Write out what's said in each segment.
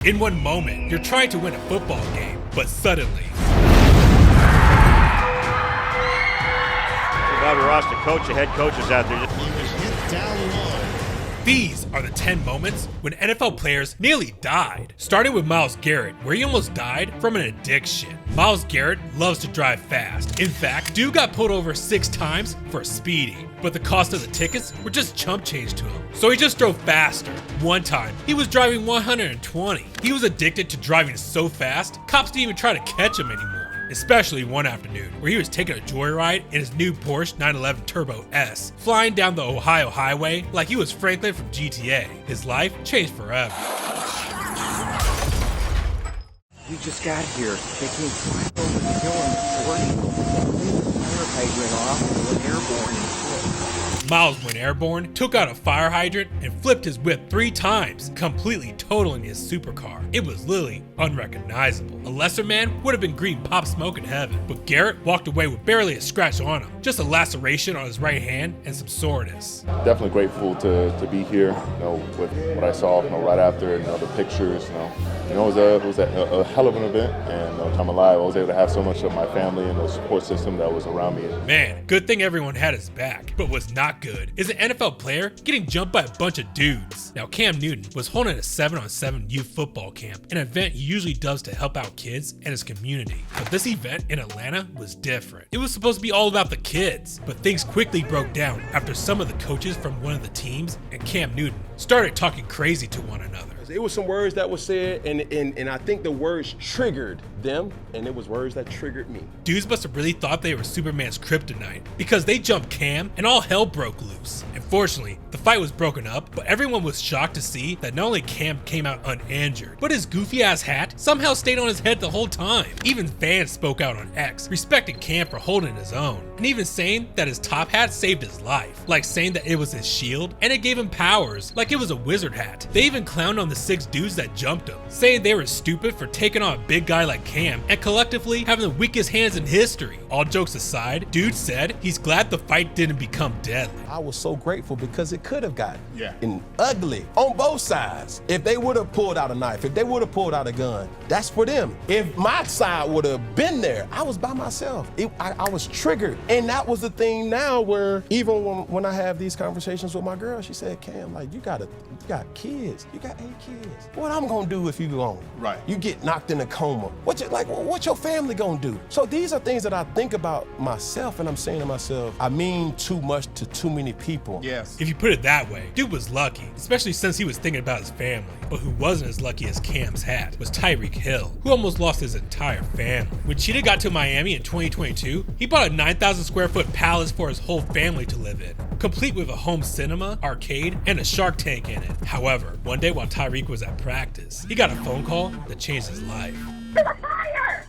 In one moment, you're trying to win a football game, but suddenly... Bobby Ross, the coach, the head coaches out there. He was hit down low. These are the 10 moments when NFL players nearly died. Starting with Myles Garrett, where he almost died from an addiction. Myles Garrett loves to drive fast. In fact, dude got pulled over 6 times for speeding. But the cost of the tickets were just chump change to him. So he just drove faster. One time, he was driving 120. He was addicted to driving so fast, cops didn't even try to catch him anymore. Especially one afternoon, where he was taking a joyride in his new Porsche 911 Turbo S, flying down the Ohio highway like he was Franklin from GTA. His life changed forever. We just got here. They came flying over the hill in the Porsche. The fire hydrant off and went airborne and flipped. Myles went airborne, took out a fire hydrant, and flipped his whip 3 times, completely totaling his supercar. It was literally unrecognizable. A lesser man would have been greeting Pop Smoke in heaven, but Garrett walked away with barely a scratch on him, just a laceration on his right hand and some soreness. Definitely grateful to be here, with what I saw, right after, the pictures, it was a hell of an event, and I'm alive. I was able to have so much of my family and the support system that was around me. Man, good thing everyone had his back, but what's not good is an NFL player getting jumped by a bunch of dudes. Now, Cam Newton was holding a 7-on-7 youth football camp, an event he usually does to help out kids and his community. But this event in Atlanta was different. It was supposed to be all about the kids, but things quickly broke down after some of the coaches from one of the teams and Cam Newton started talking crazy to one another. It was some words that were said, and I think the words triggered them, and it was words that triggered me. Dudes must have really thought they were Superman's kryptonite, because they jumped Cam and all hell broke loose. Unfortunately, the fight was broken up, but everyone was shocked to see that not only Cam came out uninjured, but his goofy ass hat somehow stayed on his head the whole time. Even fans spoke out on X, respecting Cam for holding his own, and even saying that his top hat saved his life, like saying that it was his shield, and it gave him powers, like it was a wizard hat. They even clowned on the 6 dudes that jumped him, saying they were stupid for taking on a big guy like Cam and collectively having the weakest hands in history. All jokes aside, dude said he's glad the fight didn't become deadly. I was so grateful because it could have gotten ugly on both sides. If they would have pulled out a knife, if they would have pulled out a gun, that's for them. If my side would have been there, I was by myself. I was triggered. And that was the thing now where even when I have these conversations with my girl, she said, Cam, like, you got kids. You got 8 kids. What I'm gonna do if you gone? Right. You get knocked in a coma. What's your family gonna do? So these are things that I think about myself, and I'm saying to myself, I mean too much to too many people. Yes. If you put it that way, dude was lucky, especially since he was thinking about his family. But who wasn't as lucky as Cam's hat was Tyreek Hill, who almost lost his entire family. When Cheetah got to Miami in 2022, he bought a 9,000 square foot palace for his whole family to live in, complete with a home cinema, arcade, and a Shark Tank in it. However, one day while Tyreek was at practice, he got a phone call that changed his life. There's a fire!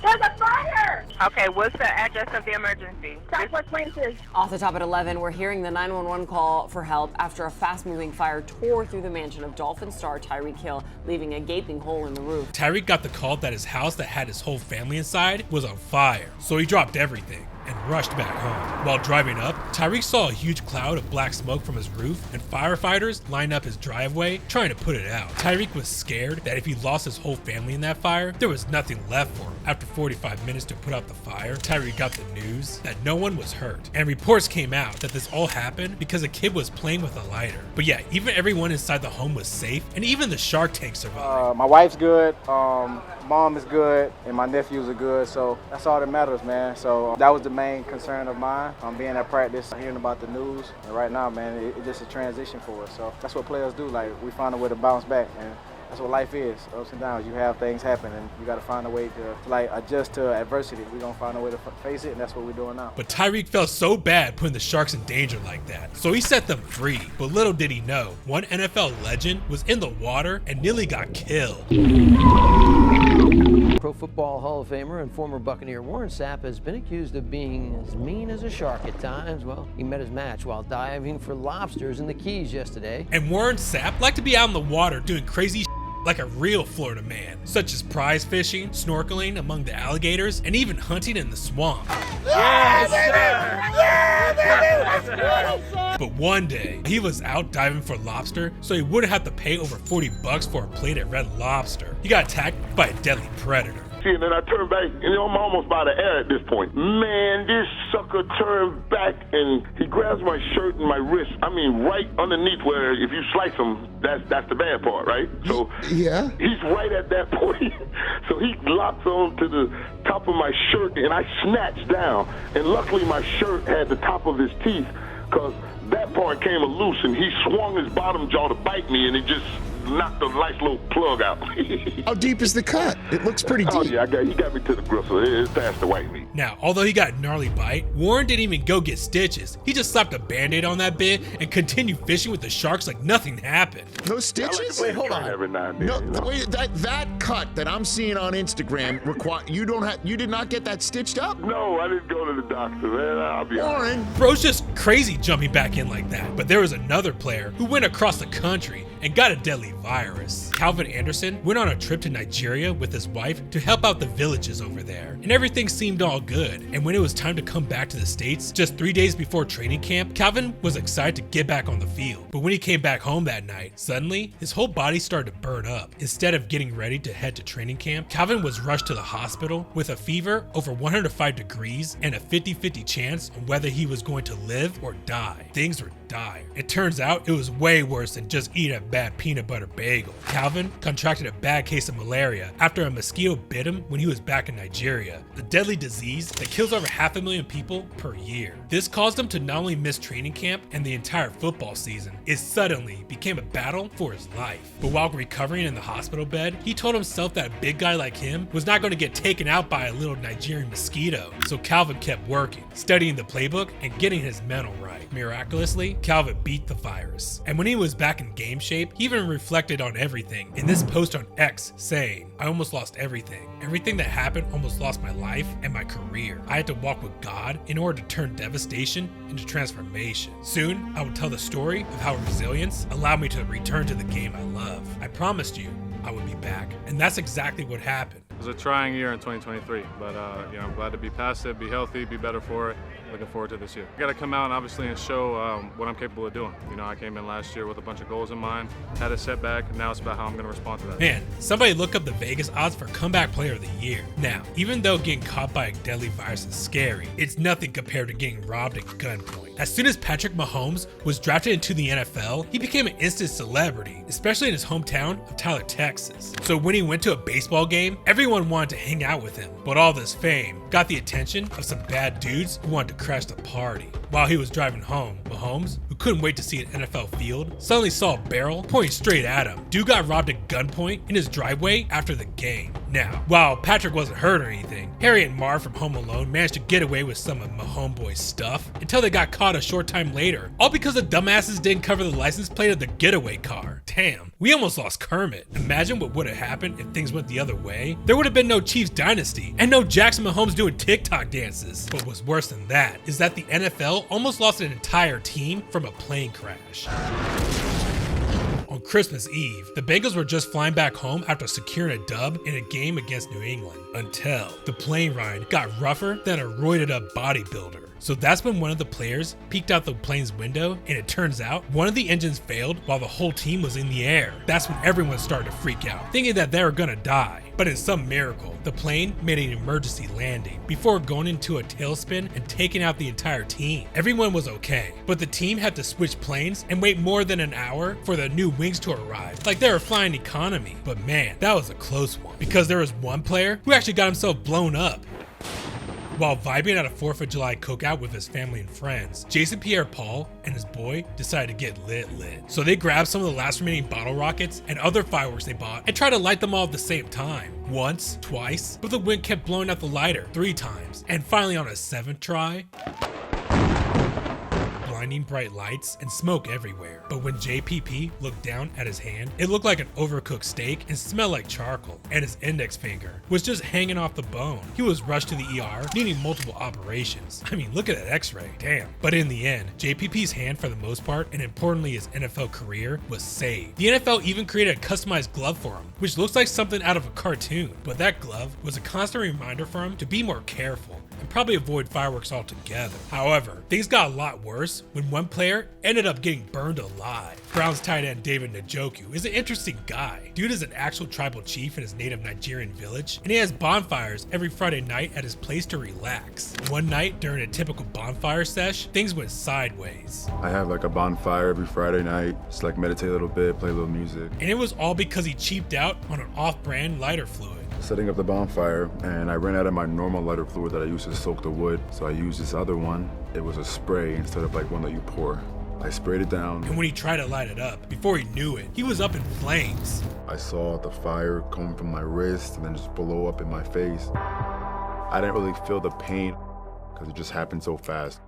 There's a fire! Okay, what's the address of the emergency? Southwest Places. Off the top at 11, we're hearing the 911 call for help after a fast-moving fire tore through the mansion of Dolphin star Tyreek Hill, leaving a gaping hole in the roof. Tyreek got the call that his house that had his whole family inside was on fire, so he dropped everything and rushed back home. While driving up, Tyreek saw a huge cloud of black smoke from his roof, and firefighters lined up his driveway trying to put it out. Tyreek was scared that if he lost his whole family in that fire, there was nothing left for him. After 45 minutes to put out the fire, Tyreek got the news that no one was hurt, and reports came out that this all happened because a kid was playing with a lighter. But yeah, even everyone inside the home was safe, and even the Shark Tank survived. My wife's good, mom is good, and my nephews are good, so that's all that matters, man. So that was the main concern of mine, being at practice, hearing about the news. And right now, man, it's just a transition for us. So that's what players do. Like, we find a way to bounce back, and that's what life is. Ups and downs. You have things happen, and you got to find a way to adjust to adversity. We're gonna find a way to face it, and that's what we're doing now. But Tyreek felt so bad putting the Sharks in danger like that, so he set them free. But little did he know, one NFL legend was in the water and nearly got killed. Pro Football Hall of Famer and former Buccaneer Warren Sapp has been accused of being as mean as a shark at times. Well, he met his match while diving for lobsters in the Keys yesterday. And Warren Sapp liked to be out in the water doing crazy like a real Florida man, such as prize fishing, snorkeling among the alligators, and even hunting in the swamp. Yeah, baby! Yeah, baby! Let's go! But one day, he was out diving for lobster, so he wouldn't have to pay over $40 for a plate at Red Lobster. He got attacked by a deadly predator. And then I turned back, and I'm almost by the air at this point. Man, this sucker turned back, and he grabs my shirt and my wrist. I mean, right underneath where if you slice him, that's the bad part, right? So yeah, he's right at that point. So he locks on to the top of my shirt, and I snatched down. And luckily, my shirt had the top of his teeth, because that part came loose, and he swung his bottom jaw to bite me, and it just knocked a nice little plug out. How deep is the cut? It looks pretty deep. Oh yeah, he got me to the gristle. It's past the white meat. Now, although he got a gnarly bite, Warren didn't even go get stitches. He just slapped a band-aid on that bit and continued fishing with the sharks like nothing happened. No stitches? Wait, hold on. Every now and then, no, wait, that cut that I'm seeing on Instagram you did not get that stitched up? No, I didn't go to the doctor, man. I'll be Warren. Bro's just crazy jumping back in like that. But there was another player who went across the country and got a deadly virus. Calvin Anderson went on a trip to Nigeria with his wife to help out the villages over there, and everything seemed all good. And when it was time to come back to the States, just 3 days before training camp, Calvin was excited to get back on the field. But when he came back home that night, suddenly his whole body started to burn up. Instead of getting ready to head to training camp, Calvin was rushed to the hospital with a fever over 105 degrees and a 50-50 chance on whether he was going to live or die. Things were dire. It turns out it was way worse than just eating a bad peanut butter bagel. Calvin contracted a bad case of malaria after a mosquito bit him when he was back in Nigeria, a deadly disease that kills over 500,000 people per year. This caused him to not only miss training camp and the entire football season, it suddenly became a battle for his life. But while recovering in the hospital bed, he told himself that a big guy like him was not going to get taken out by a little Nigerian mosquito. So Calvin kept working, studying the playbook and getting his mental right. Miraculously, Calvin beat the virus. And when he was back in game shape, he even reflected on everything in this post on X, saying, "I almost lost everything. Everything that happened almost lost my life and my career. I had to walk with God in order to turn devastation into transformation. Soon, I will tell the story of how resilience allowed me to return to the game I love. I promised you I would be back." And that's exactly what happened. It was a trying year in 2023, but I'm glad to be past it, be healthy, be better for it. Looking forward to this year. I got to come out and obviously and show what I'm capable of doing. I came in last year with a bunch of goals in mind, had a setback, now it's about how I'm going to respond to that. Man, somebody look up the Vegas odds for comeback player of the year. Now, even though getting caught by a deadly virus is scary, it's nothing compared to getting robbed at gunpoint. As soon as Patrick Mahomes was drafted into the NFL, he became an instant celebrity, especially in his hometown of Tyler, Texas. So when he went to a baseball game, everyone wanted to hang out with him. But all this fame got the attention of some bad dudes who wanted to crash the party. While he was driving home, Mahomes, who couldn't wait to see an NFL field, suddenly saw a barrel pointing straight at him. Dude got robbed at gunpoint in his driveway after the game. Now, while Patrick wasn't hurt or anything, Harry and Marv from Home Alone managed to get away with some of Mahomes' stuff until they got caught a short time later, all because the dumbasses didn't cover the license plate of the getaway car. Damn, we almost lost Kermit. Imagine what would have happened if things went the other way. There would have been no Chiefs dynasty and no Jackson Mahomes doing TikTok dances. But what's worse than that is that the NFL almost lost an entire team from a plane crash. On Christmas Eve, the Bengals were just flying back home after securing a dub in a game against New England until the plane ride got rougher than a roided up bodybuilder. So that's when one of the players peeked out the plane's window, and it turns out one of the engines failed while the whole team was in the air. That's when everyone started to freak out, thinking that they were gonna die. But in some miracle, the plane made an emergency landing before going into a tailspin and taking out the entire team. Everyone was okay, but the team had to switch planes and wait more than an hour for the new wings to arrive, like they were flying economy. But man, that was a close one, because there was one player who actually got himself blown up. While vibing at a 4th of July cookout with his family and friends, Jason Pierre-Paul and his boy decided to get lit. So they grabbed some of the last remaining bottle rockets and other fireworks they bought and tried to light them all at the same time. Once, twice, but the wind kept blowing out the lighter 3 times. And finally on a 7th try, blinding bright lights and smoke everywhere. But when JPP looked down at his hand, it looked like an overcooked steak and smelled like charcoal, and his index finger was just hanging off the bone. He was rushed to the ER, needing multiple operations. I mean, look at that x-ray, damn. But in the end, JPP's hand for the most part, and importantly his NFL career, was saved. The NFL even created a customized glove for him, which looks like something out of a cartoon, but that glove was a constant reminder for him to be more careful and probably avoid fireworks altogether. However, things got a lot worse when one player ended up getting burned alive. Browns tight end David Njoku is an interesting guy. Dude is an actual tribal chief in his native Nigerian village, and he has bonfires every Friday night at his place to relax. One night during a typical bonfire sesh, things went sideways. I have like a bonfire every Friday night, just like meditate a little bit, play a little music. And it was all because he cheaped out on an off-brand lighter fluid. Setting up the bonfire, and I ran out of my normal lighter fluid that I used to soak the wood, so I used this other one. It was a spray instead of like one that you pour. I sprayed it down. And when he tried to light it up, before he knew it, he was up in flames. I saw the fire come from my wrist and then just blow up in my face. I didn't really feel the pain because it just happened so fast.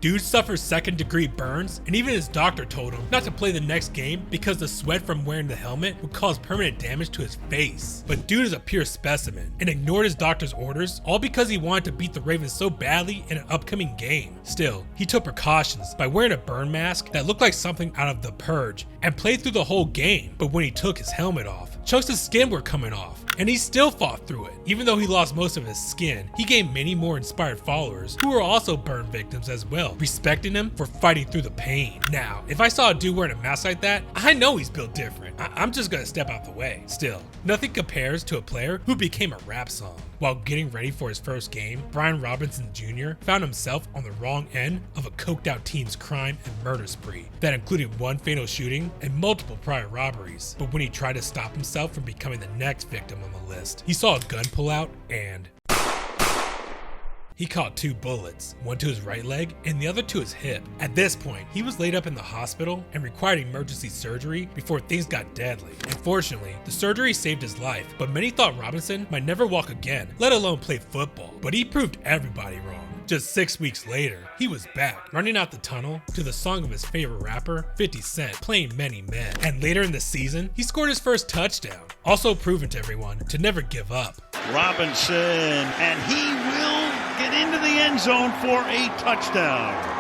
Dude suffers second-degree burns, and even his doctor told him not to play the next game because the sweat from wearing the helmet would cause permanent damage to his face. But dude is a pure specimen and ignored his doctor's orders, all because he wanted to beat the Ravens so badly in an upcoming game. Still, he took precautions by wearing a burn mask that looked like something out of The Purge and played through the whole game. But when he took his helmet off, chunks of skin were coming off, and he still fought through it. Even though he lost most of his skin, he gained many more inspired followers who were also burn victims as well, respecting him for fighting through the pain. Now, if I saw a dude wearing a mask like that, I know he's built different. I'm just gonna step out the way. Still, nothing compares to a player who became a rap song. While getting ready for his first game, Brian Robinson Jr. found himself on the wrong end of a coked out team's crime and murder spree that included one fatal shooting and multiple prior robberies. But when he tried to stop himself from becoming the next victim on the list, he saw a gun pull out and he caught 2 bullets, one to his right leg and the other to his hip. At this point, he was laid up in the hospital and required emergency surgery before things got deadly. Unfortunately, the surgery saved his life, but many thought Robinson might never walk again, let alone play football. But he proved everybody wrong. Just 6 weeks later, he was back, running out the tunnel to the song of his favorite rapper, 50 Cent, playing Many Men. And later in the season, he scored his first touchdown, also proving to everyone to never give up. Robinson, and he will get into the end zone for a touchdown.